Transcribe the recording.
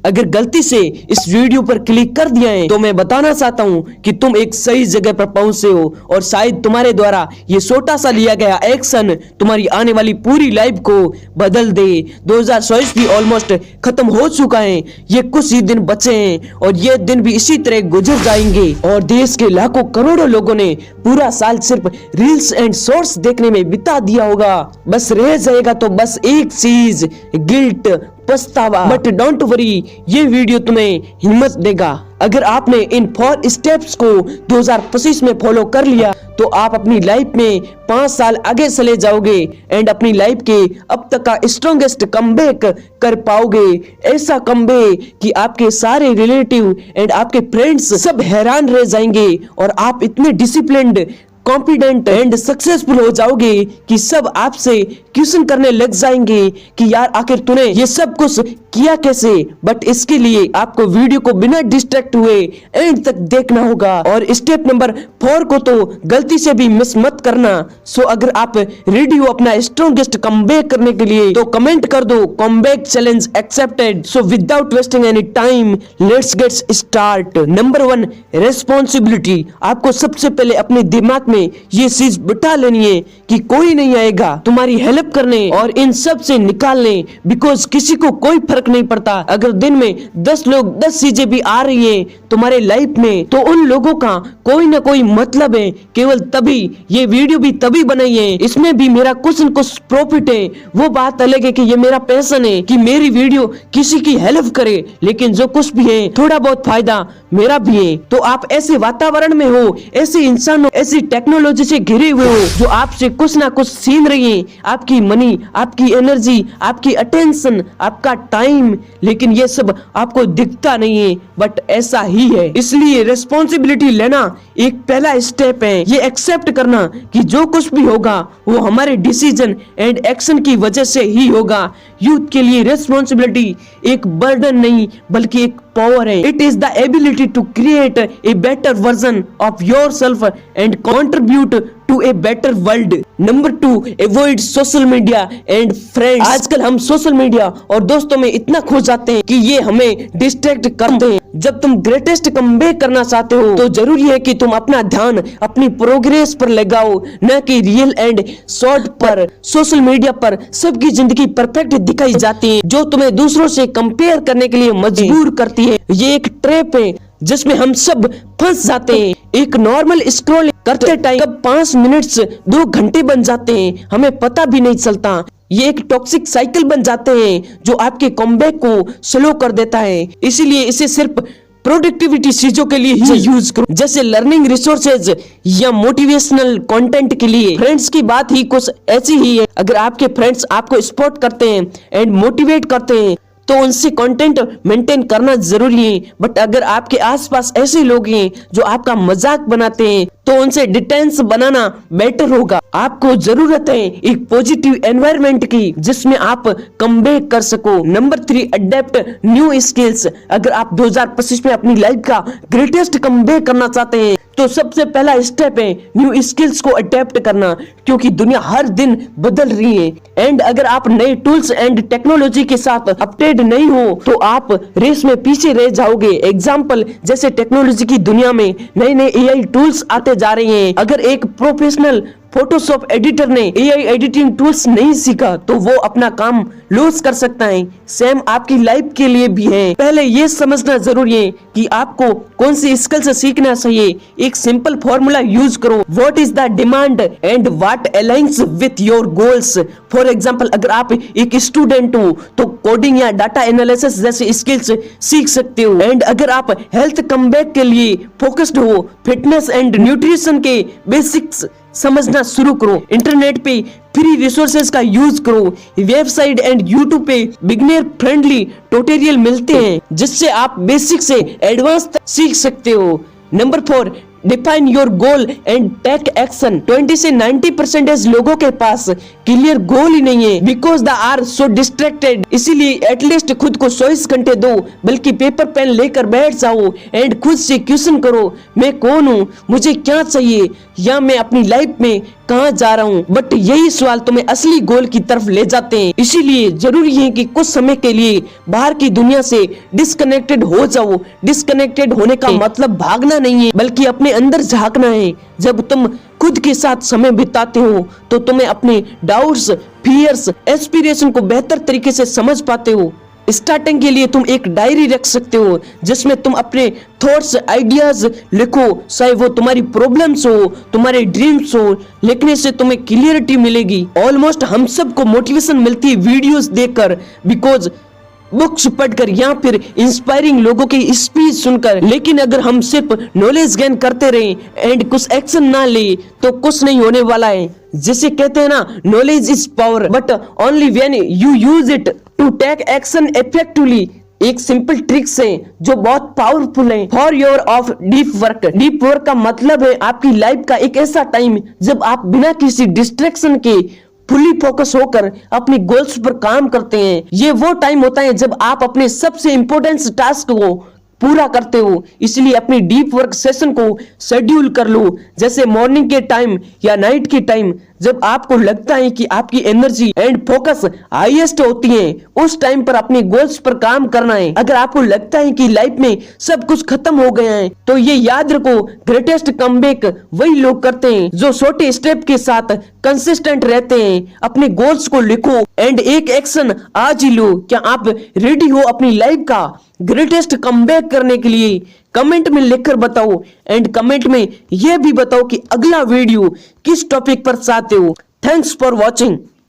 अगर गलती से इस वीडियो पर क्लिक कर दिया है तो मैं बताना चाहता हूँ कि तुम एक सही जगह पर पहुंचे हो और शायद तुम्हारे द्वारा ये छोटा सा लिया गया एक्शन तुम्हारी आने वाली पूरी लाइफ को बदल दे। 2024 भी ऑलमोस्ट खत्म हो चुका है, ये कुछ ही दिन बचे हैं और ये दिन भी इसी तरह गुजर जाएंगे और देश के लाखों करोड़ों लोगों ने पूरा साल सिर्फ रील्स एंड शॉर्ट्स देखने में बिता दिया होगा। बस रह जाएगा तो बस एक चीज, गिल्ट, पछतावा। बट डोंट वरी, ये वीडियो तुम्हें हिम्मत देगा। अगर आपने इन 4 स्टेप्स को 2025 में फॉलो कर लिया तो आप अपनी लाइफ में 5 साल आगे चले जाओगे एंड अपनी लाइफ के अब तक का स्ट्रॉन्गेस्ट कमबैक कर पाओगे। ऐसा कमबैक कि आपके सारे रिलेटिव एंड आपके फ्रेंड्स सब हैरान रह जाएंगे और आप इतने डिसिप्लिन्ड, कॉन्फिडेंट एंड सक्सेसफुल हो जाओगे कि सब आपसे क्वेश्चन करने लग जाएंगे कि यार आखिर तूने ये सब कुछ किया कैसे। बट इसके लिए आपको वीडियो को बिना डिस्ट्रैक्ट हुए एंड तक देखना होगा और स्टेप नंबर 4 को तो गलती से भी मिस मत करना। सो अगर आप रेडी हो अपना स्ट्रॉन्गेस्ट कमबैक करने के लिए तो कमेंट कर दो comeback challenge accepted. So without wasting any time let's get start. Number 1, responsibility. आपको सबसे पहले अपने दिमाग में ये चीज बिठा लेनी है कि कोई नहीं आएगा तुम्हारी हेल्प करने और इन सब से निकालने, बिकॉज किसी को कोई फर्क नहीं पड़ता। अगर दिन में 10 लोग 10 चीजें भी आ रही है तुम्हारे लाइफ में तो उन लोगों का कोई ना कोई मतलब है। केवल तभी ये वीडियो भी तभी बनाई है, इसमें भी मेरा कुछ न कुछ प्रॉफिट है। वो बात अलग है कि ये मेरा पैशन है कि मेरी वीडियो किसी की हेल्प करे, लेकिन जो कुछ भी है थोड़ा बहुत फायदा मेरा भी है। तो आप ऐसे वातावरण में हो, ऐसे इंसान हो, ऐसी टेक्नोलॉजी से घिरे हुए हो जो आपसे कुछ ना कुछ छीन रही है, आपकी मनी, आपकी एनर्जी, आपकी अटेंशन, आपका टाइम, लेकिन ये सब आपको दिखता नहीं है। बट ऐसा ही है, इसलिए रिस्पॉन्सिबिलिटी लेना एक पहला स्टेप है। ये एक्सेप्ट करना कि जो कुछ भी होगा वो हमारे डिसीजन एंड एक्शन की वजह से ही होगा। यूथ के लिए रिस्पॉन्सिबिलिटी एक बर्डन नहीं बल्कि एक पावर है। It is the ability to create a better version of yourself and contribute to a better world. Number 2, avoid social media and friends. आजकल हम सोशल मीडिया और दोस्तों में इतना खो जाते हैं कि ये हमें डिस्ट्रैक्ट करते हैं। जब तुम ग्रेटेस्ट कमबैक करना चाहते हो तो जरूरी है कि तुम अपना ध्यान अपनी प्रोग्रेस पर लगाओ, न कि रील एंड शॉर्ट पर। सोशल मीडिया पर सबकी जिंदगी परफेक्ट दिखाई जाती है जो तुम्हें दूसरों से कंपेयर करने के लिए मजबूर करती है। ये एक ट्रैप है जिसमें हम सब फंस जाते हैं। एक नॉर्मल स्क्रॉल करते टाइम कब 5 मिनट से 2 घंटे बन जाते हैं हमें पता भी नहीं चलता। ये एक टॉक्सिक साइकिल बन जाते हैं जो आपके कमबैक को स्लो कर देता है। इसीलिए इसे सिर्फ प्रोडक्टिविटी चीजों के लिए ही यूज करो, जैसे लर्निंग रिसोर्सेज या मोटिवेशनल कंटेंट के लिए। फ्रेंड्स की बात ही कुछ ऐसी ही है। अगर आपके फ्रेंड्स आपको सपोर्ट करते हैं एंड मोटिवेट करते हैं तो उनसे कंटेंट मेंटेन करना जरूरी है। बट अगर आपके आसपास ऐसे लोग हैं जो आपका मजाक बनाते हैं तो उनसे डिस्टेंस बनाना बेटर होगा। आपको जरूरत है एक पॉजिटिव एनवायरनमेंट की जिसमें आप कमबैक कर सको। Number 3, adapt new skills. अगर आप 2025 में अपनी लाइफ का ग्रेटेस्ट कमबैक करना चाहते हैं तो सबसे पहला स्टेप है न्यू स्किल्स को अडेप्ट करना, क्योंकि दुनिया हर दिन बदल रही है एंड अगर आप नए टूल्स एंड टेक्नोलॉजी के साथ अपडेट नहीं हो तो आप रेस में पीछे रह जाओगे। एग्जाम्पल, जैसे टेक्नोलॉजी की दुनिया में नए नए एआई टूल्स आते जा रहे हैं। अगर एक प्रोफेशनल फोटोशॉप एडिटर ने एआई एडिटिंग टूल्स नहीं सीखा तो वो अपना काम लॉस कर सकता है। सेम आपकी लाइफ के लिए भी है। पहले ये समझना जरूरी है कि आपको कौन सी स्किल से सीखना चाहिए। एक सिंपल फॉर्मूला यूज करो, what is the demand and what aligns with your goals. For example, अगर आप एक स्टूडेंट हो तो कोडिंग या डाटा एनालिसिस जैसे स्किल्स सीख सकते हो। एंड अगर आप हेल्थ कमबैक के लिए फोकस्ड हो, फिटनेस एंड न्यूट्रिशन के बेसिक्स समझना शुरू करो। इंटरनेट पे फ्री रिसोर्सेज का यूज करो। वेबसाइट एंड यूट्यूब पे बिगिनर फ्रेंडली ट्यूटोरियल मिलते हैं जिससे आप बेसिक से एडवांस तक सीख सकते हो। Number 4, define your goal and take action. 20 से 90% लोगों के पास क्लियर गोल ही नहीं है because they are so distracted. इसीलिए एटलीस्ट खुद को 24 घंटे दो, बल्कि पेपर पेन लेकर बैठ जाओ एंड खुद से क्वेश्चन करो, मैं कौन हूँ, मुझे क्या चाहिए, या मैं अपनी लाइफ में कहाँ जा रहा हूँ, बट यही सवाल तुम्हें असली गोल की तरफ ले जाते हैं। इसीलिए जरूरी है कि कुछ समय के लिए बाहर की दुनिया से डिस्कनेक्टेड हो जाओ। डिस्कनेक्टेड होने का मतलब भागना नहीं है, बल्कि अपने अंदर झांकना है। जब तुम खुद के साथ समय बिताते हो तो तुम्हें अपने डाउट्स, फियर्स, एस्पिरेशन को बेहतर तरीके से समझ पाते हो। स्टार्टिंग के लिए तुम एक डायरी रख सकते हो जिसमें तुम अपने थॉट्स, आइडियाज लिखो। चाहे वो तुम्हारी प्रॉब्लम्स हो, तुम्हारे ड्रीम्स हो, लिखने से तुम्हें क्लियरिटी मिलेगी। ऑलमोस्ट हम सबको मोटिवेशन मिलती है वीडियोस देखकर, बिकॉज बुक्स पढ़कर या फिर इंस्पायरिंग लोगों की स्पीच सुनकर। लेकिन अगर हम सिर्फ नॉलेज गेन करते रहे एंड कुछ एक्शन ना ले तो कुछ नहीं होने वाला है। जैसे कहते हैं ना, knowledge is power but only when you use it to take action effectively. एक सिंपल ट्रिक्स है जो बहुत पावरफुल है for your of deep work. Deep work का मतलब है आपकी लाइफ का एक ऐसा टाइम जब आप बिना किसी डिस्ट्रैक्शन के फुली फोकस होकर अपने गोल्स पर काम करते हैं। ये वो टाइम होता है जब आप अपने सबसे इंपॉर्टेंट टास्क को पूरा करते हो। इसलिए अपनी डीप वर्क सेशन को शेड्यूल कर लो, जैसे मॉर्निंग के टाइम या नाइट के टाइम, जब आपको लगता है कि आपकी एनर्जी एंड फोकस हाईएस्ट होती है। उस टाइम पर अपने गोल्स पर काम करना है। अगर आपको लगता है कि लाइफ में सब कुछ खत्म हो गया है तो ये याद रखो, ग्रेटेस्ट कमबैक वही लोग करते हैं जो छोटे स्टेप के साथ कंसिस्टेंट रहते हैं। अपने गोल्स को लिखो एंड एक एक्शन आज ही लो। क्या आप रेडी हो अपनी लाइफ का ग्रेटेस्ट कमबैक करने के लिए? कमेंट में लिखकर बताओ एंड कमेंट में यह भी बताओ कि अगला वीडियो किस टॉपिक पर चाहते हो। Thanks for watching.